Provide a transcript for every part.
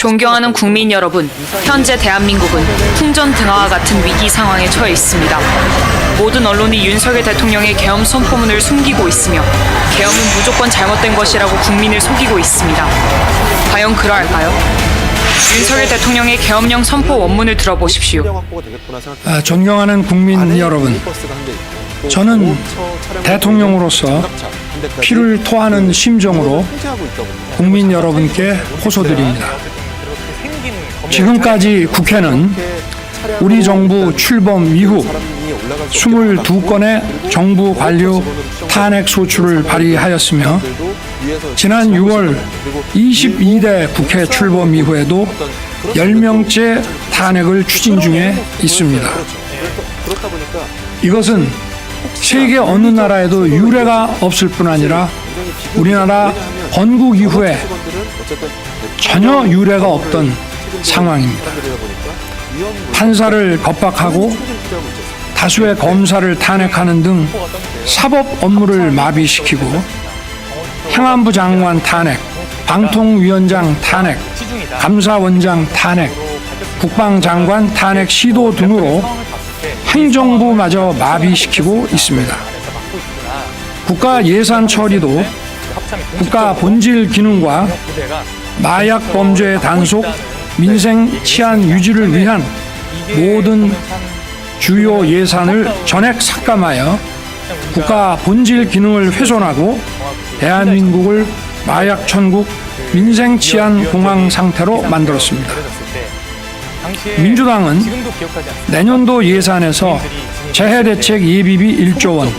존경하는 국민 여러분, 현재 대한민국은 풍전등화와 같은 위기 상황에 처해 있습니다. 모든 언론이 윤석열 대통령의 계엄 선포문을 숨기고 있으며 계엄은 무조건 잘못된 것이라고 국민을 속이고 있습니다. 과연 그러할까요? 윤석열 대통령의 계엄령 선포 원문을 들어보십시오. 존경하는 국민 여러분, 저는 대통령으로서 피를 토하는 심정으로 국민 여러분께 호소드립니다. 지금까지 국회는 우리 정부 출범 이후 22건의 정부 관료 탄핵 소추를 발의하였으며 지난 6월 22대 국회 출범 이후에도 10명째 탄핵을 추진 중에 있습니다. 이것은 세계 어느 나라에도 유례가 없을 뿐 아니라 우리나라 건국 이후에 전혀 유례가 없던 상황입니다. 판사를 겁박하고 다수의 검사를 탄핵하는 등 사법 업무를 마비시키고 행안부 장관 탄핵, 방통위원장 탄핵, 감사원장 탄핵, 국방장관 탄핵 시도 등으로 행정부마저 마비시키고 있습니다. 국가 예산 처리도 국가 본질 기능과 마약 범죄 단속, 민생 치안 유지를 위한 모든 주요 예산을 전액 삭감하여 국가 본질 기능을 훼손하고 대한민국을 마약 천국, 민생 치안 공황 상태로 만들었습니다. 민주당은 내년도 예산에서 재해대책 예비비 1조 원,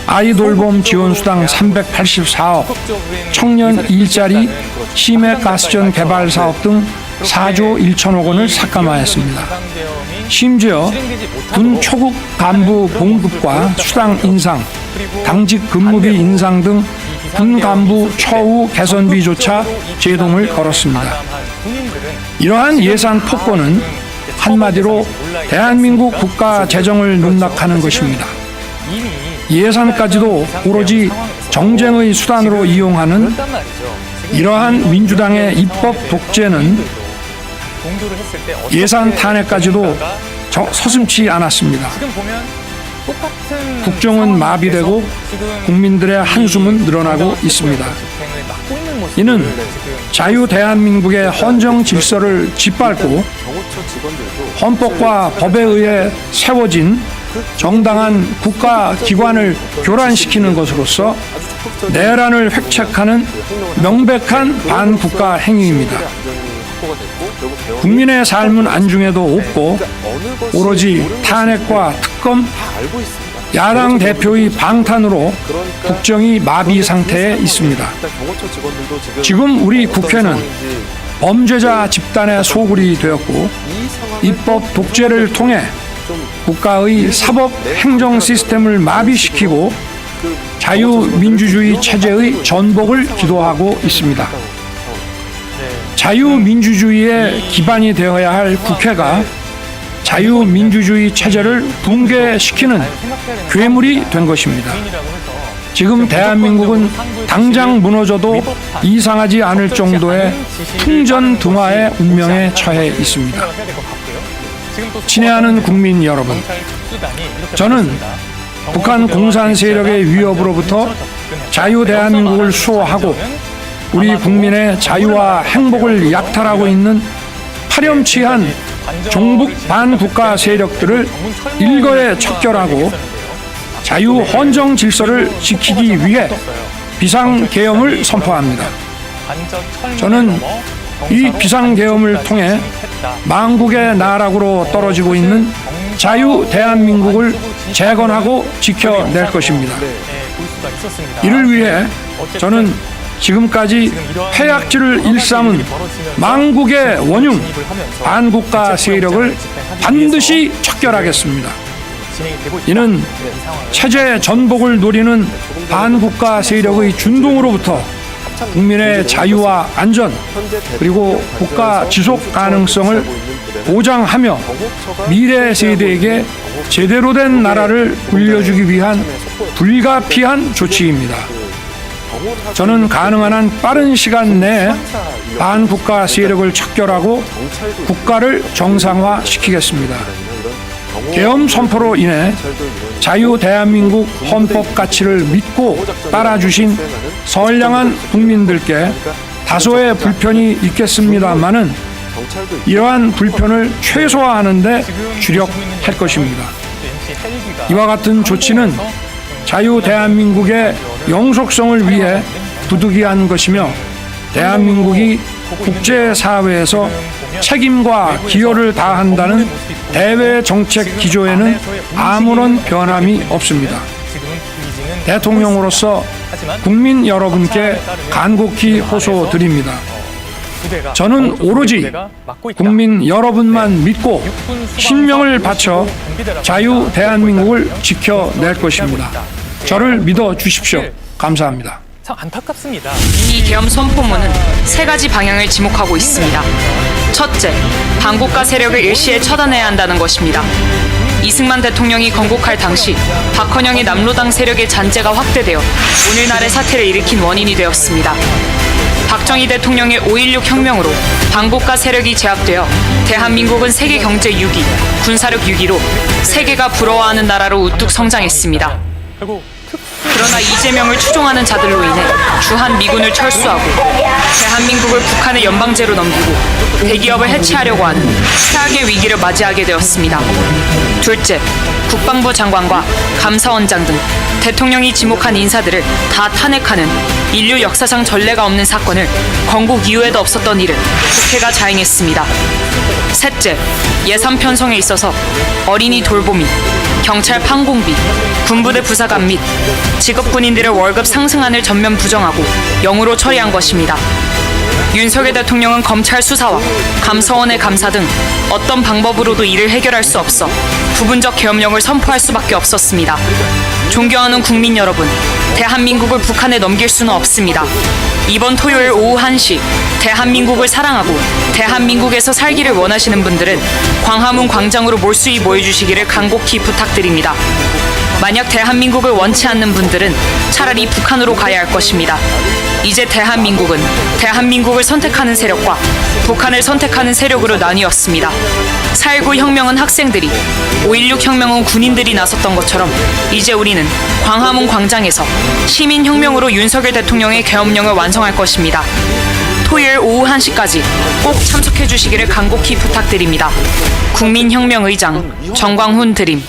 아이돌봄 지원수당 384억, 청년 일자리, 시외가스전 개발 사업 등 4조 1천억 원을 삭감하였습니다. 심지어 군 초급 간부 봉급과 수당 인상, 당직 근무비 인상 등 군 간부 처우 개선비조차 제동을 걸었습니다. 이러한 예산 폭거는 한마디로 대한민국 국가 재정을 농락하는 것입니다. 예산까지도 오로지 정쟁의 수단으로 이용하는 이러한 민주당의 입법 독재는 예산 탄핵까지도 서슴지 않았습니다. 국정은 마비되고 국민들의 한숨은 늘어나고 있습니다. 이는 자유 대한민국의 헌정 질서를 짓밟고 헌법과 법에 의해 세워진 정당한 국가 기관을 교란시키는 것으로서 내란을 획책하는 명백한 반국가 행위입니다. 국민의 삶은 안중에도 없고 오로지 탄핵과 특검, 야당 대표의 방탄으로 국정이 마비 상태에 있습니다. 지금 우리 국회는 범죄자 집단의 소굴이 되었고 입법 독재를 통해 국가의 사법 행정 시스템을 마비시키고 자유민주주의 체제의 전복을 기도하고 있습니다. 자유민주주의의 기반이 되어야 할 국회가 자유민주주의 체제를 붕괴시키는 괴물이 된 것입니다. 지금 대한민국은 당장 무너져도 이상하지 않을 정도의 풍전등화의 운명에 처해 있습니다. 친애하는 국민 여러분, 저는 북한 공산 세력의 위협으로부터 자유 대한민국을 수호하고 우리 국민의 자유와 행복을 약탈하고 있는 파렴치한 종북 반국가 세력들을 일거에 척결하고 자유 헌정 질서를 지키기 위해 비상계엄을 선포합니다. 저는 이 비상계엄을 통해 망국의 나락으로 떨어지고 있는 자유 대한민국을 재건하고 지켜낼 것입니다. 이를 위해 저는 지금까지 폐악질을 일삼은 망국의 원흉 반국가 세력을 반드시 척결하겠습니다. 이는 체제 전복을 노리는 반국가 세력의 준동으로부터 국민의 자유와 안전 그리고 국가 지속 가능성을 보장하며 미래 세대에게 제대로 된 나라를 물려주기 위한 불가피한 조치입니다. 저는 가능한 한 빠른 시간 내에 반국가 세력을 척결하고 국가를 정상화시키겠습니다. 계엄 선포로 인해 자유 대한민국 헌법 가치를 믿고 따라주신 선량한 국민들께 다소의 불편이 있겠습니다마는 이러한 불편을 최소화하는 데 주력할 것입니다. 이와 같은 조치는 자유 대한민국의 영속성을 위해 부득이한 것이며 대한민국이 국제사회에서 책임과 기여를 다한다는 대외 정책 기조에는 아무런 변함이 없습니다. 대통령으로서 국민 여러분께 간곡히 호소드립니다. 저는 오로지 국민 여러분만 믿고 신명을 바쳐 자유 대한민국을 지켜낼 것입니다. 저를 믿어 주십시오. 감사합니다. 참 안타깝습니다. 이 계엄 선포문은 세 가지 방향을 지목하고 있습니다. 첫째, 반국가 세력을 일시에 처단해야 한다는 것입니다. 이승만 대통령이 건국할 당시 박헌영의 남로당 세력의 잔재가 확대되어 오늘날의 사태를 일으킨 원인이 되었습니다. 박정희 대통령의 5.16 혁명으로 반국가 세력이 제압되어 대한민국은 세계 경제 6위, 군사력 6위로 세계가 부러워하는 나라로 우뚝 성장했습니다. 결국 그러나 이재명을 추종하는 자들로 인해 주한 미군을 철수하고 대한민국을 북한의 연방제로 넘기고 대기업을 해체하려고 하는 최악의 위기를 맞이하게 되었습니다. 둘째, 국방부 장관과 감사원장 등 대통령이 지목한 인사들을 다 탄핵하는 인류 역사상 전례가 없는 사건을 건국 이후에도 없었던 일을 국회가 자행했습니다. 셋째, 예산 편성에 있어서 어린이 돌보미, 경찰 판공비, 군부대 부사관 및 직업군인들의 월급 상승안을 전면 부정하고 0으로 처리한 것입니다. 윤석열 대통령은 검찰 수사와 감사원의 감사 등 어떤 방법으로도 이를 해결할 수 없어 부분적 계엄령을 선포할 수밖에 없었습니다. 존경하는 국민 여러분, 대한민국을 북한에 넘길 수는 없습니다. 이번 토요일 오후 1시 대한민국을 사랑하고 대한민국에서 살기를 원하시는 분들은 광화문 광장으로 몰수히 모여주시기를 간곡히 부탁드립니다. 만약 대한민국을 원치 않는 분들은 차라리 북한으로 가야 할 것입니다. 이제 대한민국은 대한민국을 선택하는 세력과 북한을 선택하는 세력으로 나뉘었습니다. 4.19 혁명은 학생들이, 5.16 혁명은 군인들이 나섰던 것처럼 이제 우리는 광화문 광장에서 시민혁명으로 윤석열 대통령의 계엄령을 완성할 것입니다. 토요일 오후 1시까지 꼭 참석해 주시기를 간곡히 부탁드립니다. 국민혁명의장 정광훈 드림.